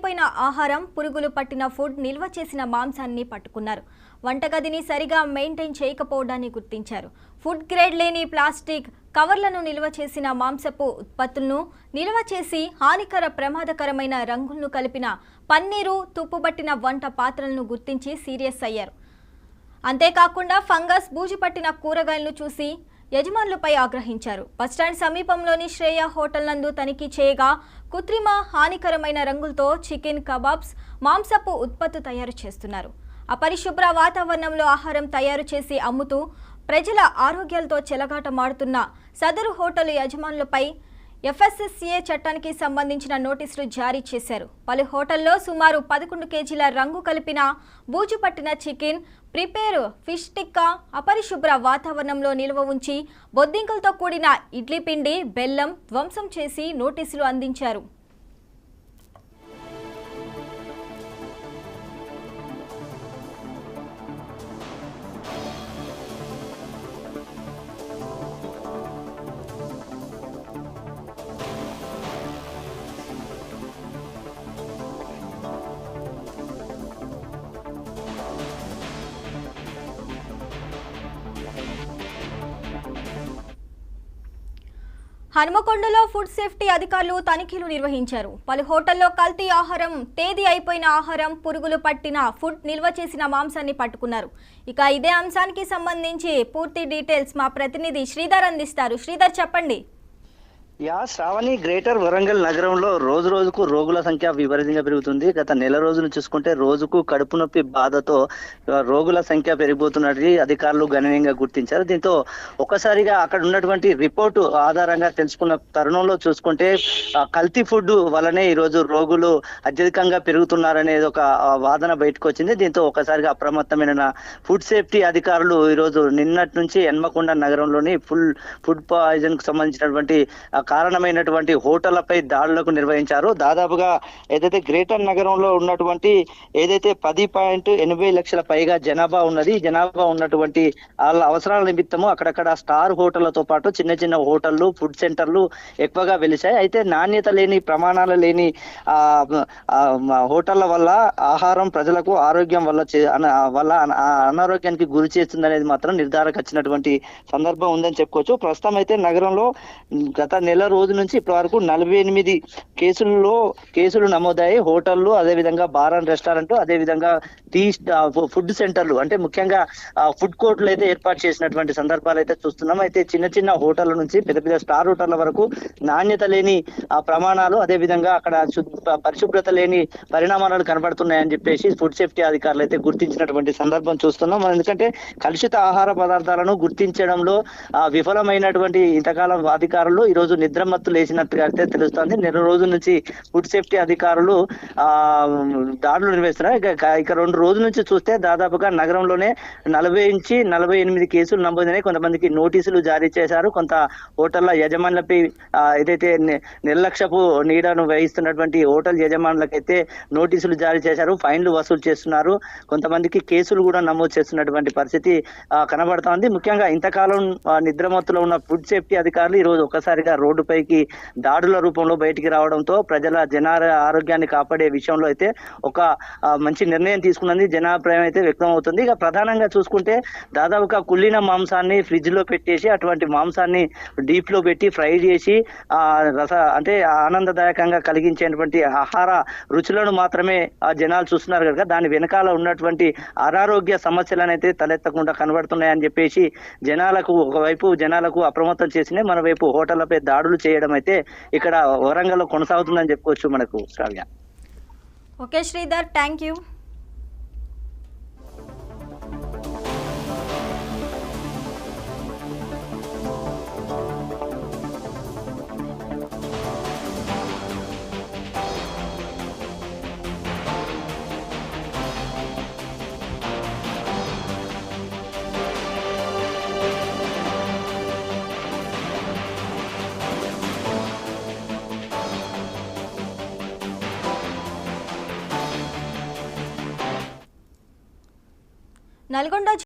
అయిపోయిన ఆహారం, పురుగులు పట్టిన ఫుడ్, నిల్వ చేసిన మాంసాన్ని పట్టుకున్నారు. వంటగదిని సరిగా మెయింటైన్ చేయకపోవడాన్ని గుర్తించారు. ఫుడ్ గ్రేడ్ లేని ప్లాస్టిక్ కవర్లను నిల్వ చేసిన మాంసపు ఉత్పత్తులను నిల్వ చేసి హానికర ప్రమాదకరమైన రంగులను కలిపిన పన్నీరు, తుప్పుబట్టిన వంట పాత్రలను గుర్తించి సీరియస్ అయ్యారు. అంతేకాకుండా ఫంగస్, బూజు పట్టిన కూరగాయలను చూసి యజమానులపై ఆగ్రహించారు. బస్టాండ్ సమీపంలోని శ్రేయ హోటల్ నందు తనిఖీ చేయగా కృత్రిమ హానికరమైన రంగులతో చికెన్, కబాబ్స్, మాంసపు ఉత్పత్తి తయారు చేస్తున్నారు. అపరిశుభ్ర వాతావరణంలో ఆహారం తయారు చేసి అమ్ముతూ ప్రజల ఆరోగ్యాలతో చెలగాటమాడుతున్న సదరు హోటల్ యజమానులపై FSSA చట్టానికి సంబంధించిన నోటీసులు జారీ చేశారు. పలు హోటల్లో సుమారు 11 కేజీల రంగు కలిపిన బూజు పట్టిన చికెన్, ప్రిపేర్ ఫిష్ టిక్కా అపరిశుభ్ర వాతావరణంలో నిల్వ ఉంచి బొద్దింకలతో కూడిన ఇడ్లీ పిండి, బెల్లం ధ్వంసం చేసి నోటీసులు అందించారు. హనుమకొండలో ఫుడ్ సేఫ్టీ అధికారులు తనిఖీలు నిర్వహించారు. పలు హోటల్లో కల్తీ ఆహారం, తేదీ అయిపోయిన ఆహారం, పురుగులు పట్టిన ఫుడ్, నిల్వ చేసిన మాంసాన్ని పట్టుకున్నారు. ఇక ఇదే అంశానికి సంబంధించి పూర్తి డీటెయిల్స్ మా ప్రతినిధి శ్రీధర్ అందిస్తారు. శ్రీధర్, చెప్పండి. శ్రావణి, గ్రేటర్ వరంగల్ నగరంలో రోజు రోజుకు రోగుల సంఖ్య విపరీతంగా పెరుగుతుంది. గత నెల రోజులు చూసుకుంటే రోజుకు కడుపు నొప్పి బాధతో రోగుల సంఖ్య పెరిగిపోతున్నట్టు అధికారులు గణనీయంగా గుర్తించారు. దీంతో ఒక్కసారిగా అక్కడ ఉన్నటువంటి రిపోర్టు ఆధారంగా తెలుసుకున్న తరుణంలో చూసుకుంటే కల్తీ ఫుడ్ వల్లనే ఈరోజు రోగులు అత్యధికంగా పెరుగుతున్నారనేది ఒక వాదన బయటకు వచ్చింది. దీంతో ఒక్కసారిగా అప్రమత్తమైన ఫుడ్ సేఫ్టీ అధికారులు ఈరోజు నిన్నటి నుంచి హన్మకొండ నగరంలోని ఫుడ్ పాయిజన్ కు సంబంధించినటువంటి కారణమైనటువంటి హోటళ్లపై దాడులకు నిర్వహించారు. దాదాపుగా ఏదైతే గ్రేటర్ నగరంలో ఉన్నటువంటి ఏదైతే 10.80 లక్షల పైగా జనాభా ఉన్నది. జనాభా ఉన్నటువంటి వాళ్ళ అవసరాల నిమిత్తము అక్కడక్కడ స్టార్ హోటళ్లతో పాటు చిన్న చిన్న హోటళ్లు, ఫుడ్ సెంటర్లు ఎక్కువగా వెలిశాయి. అయితే నాణ్యత లేని, ప్రమాణాలు లేని హోటళ్ల వల్ల ఆహారం ప్రజలకు ఆరోగ్యం వల్ల అనారోగ్యానికి గురి చేస్తుంది అనేది మాత్రం నిర్ధారణకు వచ్చినటువంటి సందర్భం ఉందని చెప్పుకోవచ్చు. ప్రస్తుతం అయితే నగరంలో గత నెల రోజు నుంచి ఇప్పటి వరకు 48 కేసులు నమోదయ్యాయి. హోటళ్లు, అదేవిధంగా బార్ అండ్ రెస్టారెంట్, అదేవిధంగా ఫుడ్ సెంటర్లు, అంటే ముఖ్యంగా ఫుడ్ కోర్టులు అయితే ఏర్పాటు చేసినటువంటి సందర్భాలు అయితే చూస్తున్నాం. అయితే చిన్న చిన్న హోటళ్ల నుంచి పెద్ద పెద్ద స్టార్ హోటళ్ల వరకు నాణ్యత లేని ప్రమాణాలు, అదేవిధంగా అక్కడ పరిశుభ్రత లేని పరిణామాలు కనబడుతున్నాయని చెప్పేసి ఫుడ్ సేఫ్టీ అధికారులు అయితే గుర్తించినటువంటి సందర్భం చూస్తున్నాం. ఎందుకంటే కలుషిత ఆహార పదార్థాలను గుర్తించడంలో విఫలమైనటువంటి ఇంతకాలం అధికారులు ఈరోజు నిద్రమత్తు లేచినట్టుగా అయితే తెలుస్తోంది. నెల రోజుల నుంచి ఫుడ్ సేఫ్టీ అధికారులు దాడులు నిర్వహిస్తున్నారు. ఇక 2 రోజుల నుంచి చూస్తే దాదాపుగా నగరంలోనే 40 నుంచి 48 కేసులు నమోదైనాయి. కొంతమందికి నోటీసులు జారీ చేశారు. కొంత హోటళ్ల యజమానులపై ఏదైతే నిర్లక్ష్యపు నీడను వహిస్తున్నటువంటి హోటల్ యజమానులకైతే నోటీసులు జారీ చేశారు, ఫైన్లు వసూలు చేస్తున్నారు. కొంతమందికి కేసులు కూడా నమోదు చేస్తున్నటువంటి పరిస్థితి కనబడుతోంది. ముఖ్యంగా ఇంతకాలం నిద్రమత్తులో ఉన్న ఫుడ్ సేఫ్టీ అధికారులు ఈరోజు ఒక్కసారిగా రోడ్డుపైకి దాడుల రూపంలో బయటికి రావడంతో జనాల ఆరోగ్యాన్ని కాపాడే విషయంలో అయితే ఒక మంచి నిర్ణయం తీసుకున్నది జనాభిప్రాయం అయితే వ్యక్తం అవుతుంది. ఇక ప్రధానంగా చూసుకుంటే దాదాపుగా కుళ్ళిన మాంసాన్ని ఫ్రిడ్జ్ లో పెట్టేసి అటువంటి మాంసాన్ని డీప్ లో పెట్టి ఫ్రై చేసి అంటే ఆనందదాయకంగా కలిగించేటువంటి ఆహార రుచులను మాత్రమే జనాలు చూస్తున్నారు కనుక దాని వెనకాల ఉన్నటువంటి అనారోగ్య సమస్యలను అయితే తలెత్తకుండా కనబడుతున్నాయని చెప్పేసి ఒకవైపు జనాలకు అప్రమత్తం చేసినాయి, మరోవైపు హోటళ్లపై దాడులు చేయడం అయితే ఇక్కడ వరంగల్లో కొనసాగుతుందని చెప్పుకోవచ్చు మనకు. Shravya. Okay Sridhar, thank you. Nalgonda